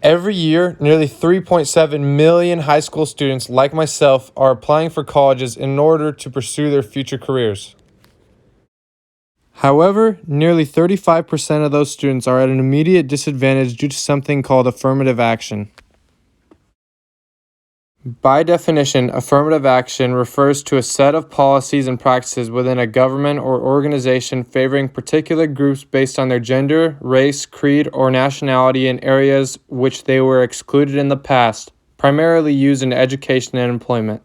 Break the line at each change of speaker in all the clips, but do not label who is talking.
Every year, nearly 3.7 million high school students like myself are applying for colleges in order to pursue their future careers. However, nearly 35% of those students are at an immediate disadvantage due to something called affirmative action. By definition, affirmative action refers to a set of policies and practices within a government or organization favoring particular groups based on their gender, race, creed, or nationality in areas which they were excluded in the past, primarily used in education and employment.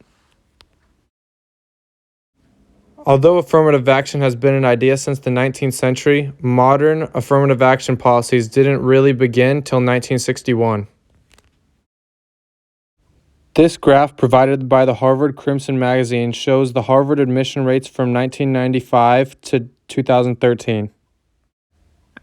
Although affirmative action has been an idea since the 19th century, modern affirmative action policies didn't really begin till 1961. This graph provided by the Harvard Crimson magazine shows the Harvard admission rates from 1995 to 2013.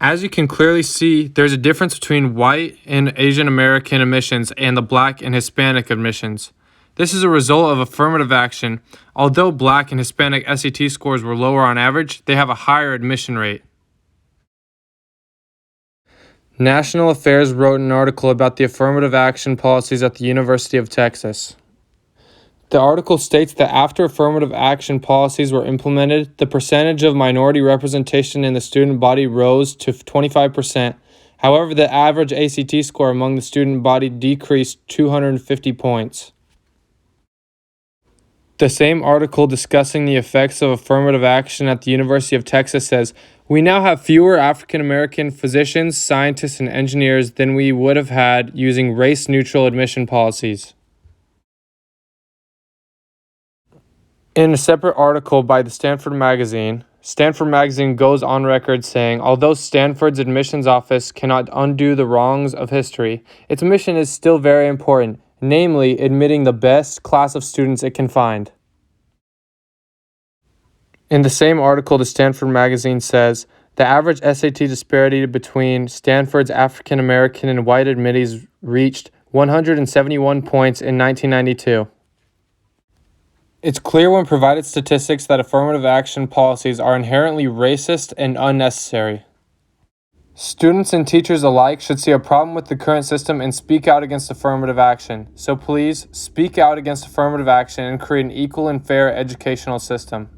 As you can clearly see, there's a difference between white and Asian American admissions and the black and Hispanic admissions. This is a result of affirmative action. Although black and Hispanic SAT scores were lower on average, they have a higher admission rate. National Affairs wrote an article about the affirmative action policies at the University of Texas. The article states that after affirmative action policies were implemented, the percentage of minority representation in the student body rose to 25%. However, the average ACT score among the student body decreased 250 points. The same article discussing the effects of affirmative action at the University of Texas says, "We now have fewer African American physicians, scientists, and engineers than we would have had using race-neutral admission policies." In a separate article by the Stanford magazine goes on record saying, although Stanford's admissions office cannot undo the wrongs of history, its mission is still very important, namely admitting the best class of students it can find. In the same article, the Stanford magazine says, the average SAT disparity between Stanford's African American and white admittees reached 171 points in 1992. It's clear when provided statistics that affirmative action policies are inherently racist and unnecessary. Students and teachers alike should see a problem with the current system and speak out against affirmative action. So please, speak out against affirmative action and create an equal and fair educational system.